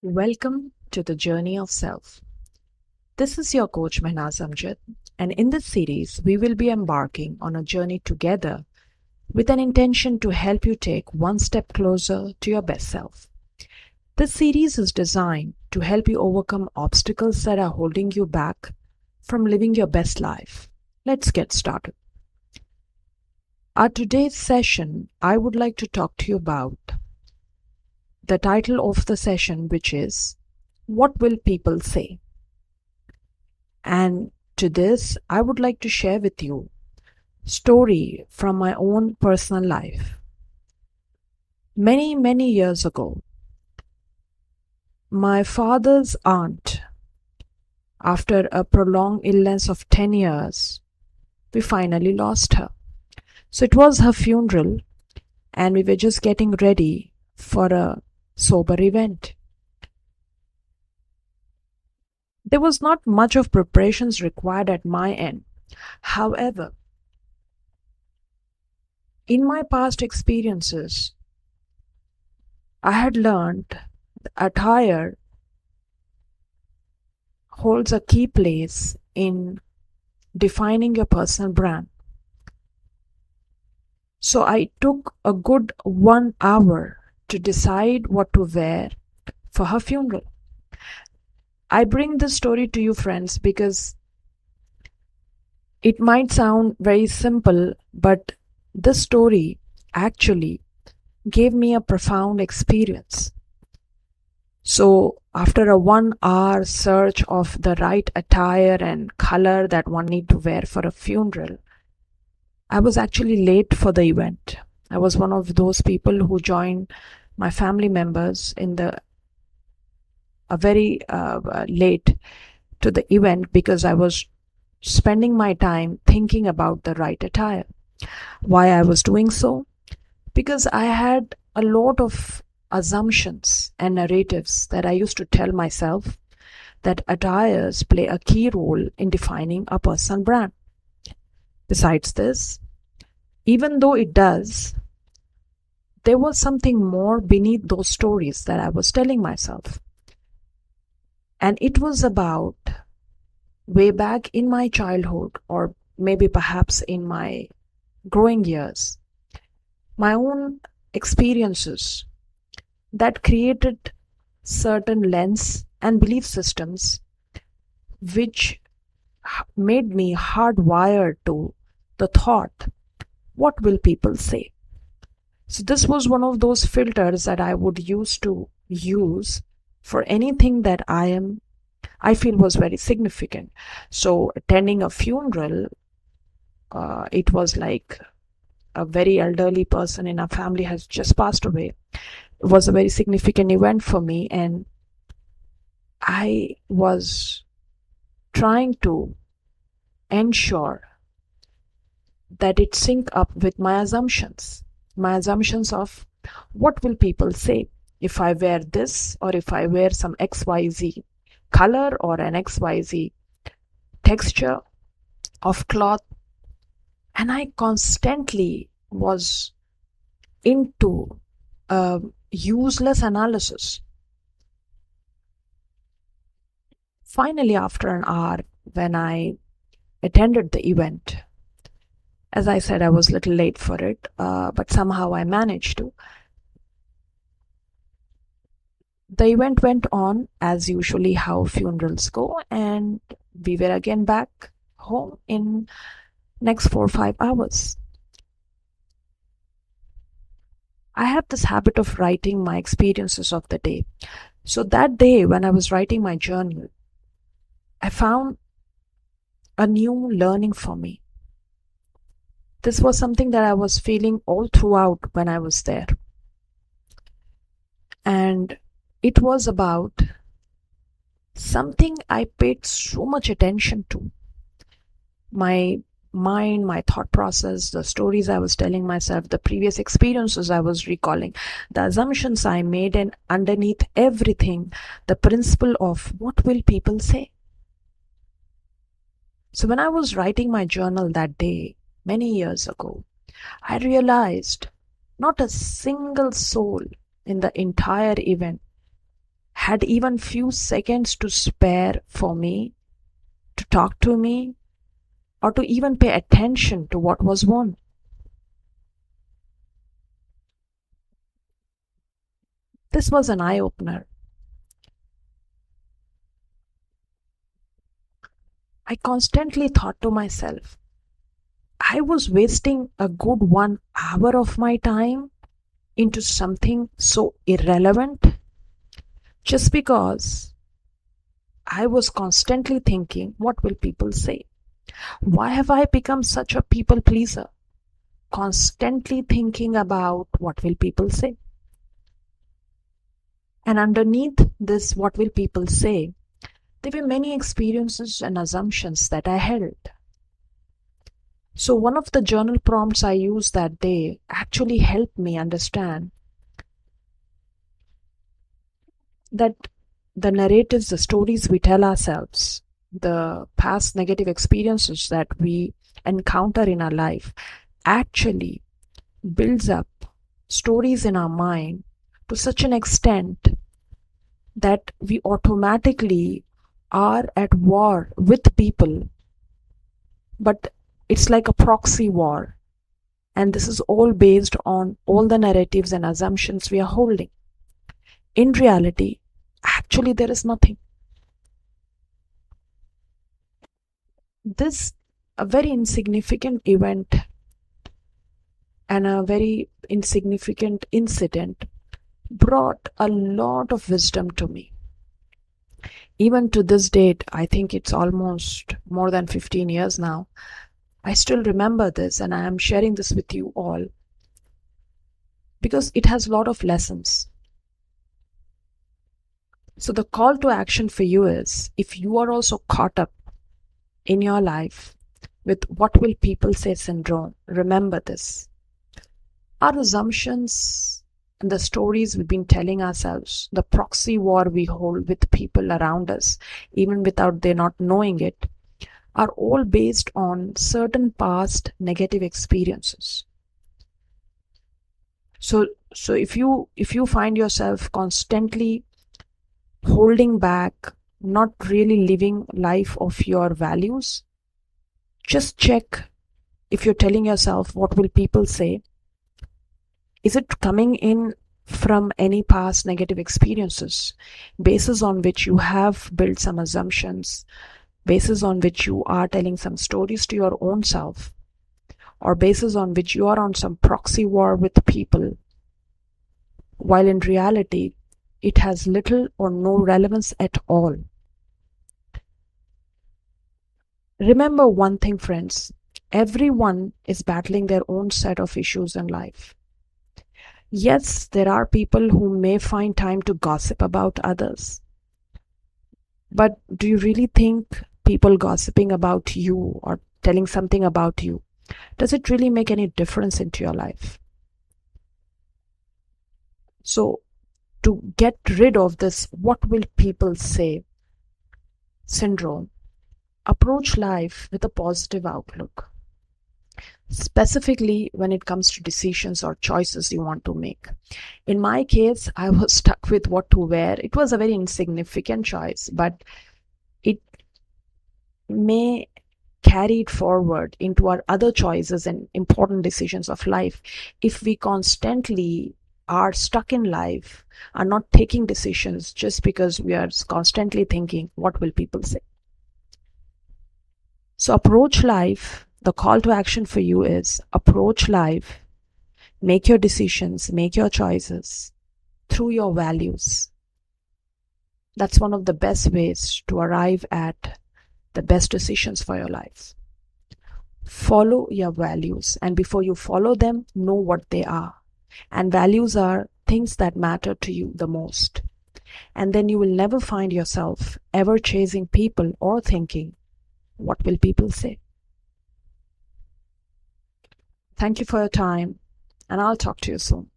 Welcome to the Journey of Self. This is your coach Mehnaz Amjad, and in this series, we will be embarking on a journey together with an intention to help you take one step closer to your best self. This series is designed to help you overcome obstacles that are holding you back from living your best life. Let's get started. Our today's session, I would like to talk to you about the title of the session, which is What Will People Say? And to this, I would like to share with you a story from my own personal life. Many years ago, my father's aunt, after a prolonged illness of 10 years, we finally lost her. So it was her funeral, and we were just getting ready for a sober event. There was not much of preparations required at my end. However, in my past experiences, I had learned attire holds a key place in defining your personal brand. So I took a good 1 hour to decide what to wear for her funeral. I bring this story to you, friends, because it might sound very simple, but this story actually gave me a profound experience. So after a 1 hour search of the right attire and color that one need to wear for a funeral, I was actually late for the event. I was one of those people who joined my family members in very late to the event because I was spending my time thinking about the right attire. Why I was doing so? Because I had a lot of assumptions and narratives that I used to tell myself that attires play a key role in defining a personal brand. Besides this, even though it does, there was something more beneath those stories that I was telling myself. And it was about way back in my childhood, or maybe perhaps in my growing years, my own experiences that created certain lens and belief systems which made me hardwired to the thought, what will people say? So this was one of those filters that I would use for anything that I feel was very significant. So attending a funeral, it was like a very elderly person in our family has just passed away. It was a very significant event for me, and I was trying to ensure that it sync up with my assumptions of what will people say if I wear this, or if I wear some XYZ color or an XYZ texture of cloth. And I constantly was into useless analysis. Finally, after an hour, when I attended the event, as I said, I was a little late for it, but somehow I managed to. The event went on as usually how funerals go, and we were again back home in next 4 or 5 hours. I have this habit of writing my experiences of the day. So that day when I was writing my journal, I found a new learning for me. This was something that I was feeling all throughout when I was there. And it was about something I paid so much attention to. My mind, my thought process, the stories I was telling myself, the previous experiences I was recalling, the assumptions I made, and underneath everything, the principle of what will people say? So when I was writing my journal that day, many years ago, I realized not a single soul in the entire event had even few seconds to spare for me, to talk to me, or to even pay attention to what was won. This was an eye opener. I constantly thought to myself, I was wasting a good 1 hour of my time into something so irrelevant just because I was constantly thinking, what will people say? Why have I become such a people pleaser? Constantly thinking about what will people say. And underneath this, what will people say, there were many experiences and assumptions that I held. So one of the journal prompts I used that day actually helped me understand that the narratives, the stories we tell ourselves, the past negative experiences that we encounter in our life actually builds up stories in our mind to such an extent that we automatically are at war with people, but it's like a proxy war. And this is all based on all the narratives and assumptions we are holding. In reality, actually, there is nothing. This a very insignificant event and a very insignificant incident brought a lot of wisdom to me. Even to this date, I think it's almost more than 15 years now, I still remember this and I am sharing this with you all because it has a lot of lessons. So the call to action for you is, if you are also caught up in your life with what will people say syndrome, remember this. Our assumptions and the stories we've been telling ourselves, the proxy war we hold with people around us, even without they not knowing it, are all based on certain past negative experiences. So if you find yourself constantly holding back, not really living life of your values, just check if you're telling yourself what will people say. Is it coming in from any past negative experiences, basis on which you have built some assumptions, basis on which you are telling some stories to your own self, or basis on which you are on some proxy war with people, while in reality it has little or no relevance at all. Remember one thing, friends, everyone is battling their own set of issues in life. Yes, there are people who may find time to gossip about others. But do you really think people gossiping about you or telling something about you, does it really make any difference into your life? So to get rid of this what will people say syndrome, approach life with a positive outlook, specifically when it comes to decisions or choices you want to make. In my case, I was stuck with what to wear. It was a very insignificant choice, but it may carry it forward into our other choices and important decisions of life if we constantly are stuck in life, are not taking decisions just because we are constantly thinking, what will people say? So approach life. The call to action for you is approach life, make your decisions, make your choices through your values. That's one of the best ways to arrive at the best decisions for your life. Follow your values, and before you follow them, know what they are. And values are things that matter to you the most. And then you will never find yourself ever chasing people or thinking, what will people say? Thank you for your time, and I'll talk to you soon.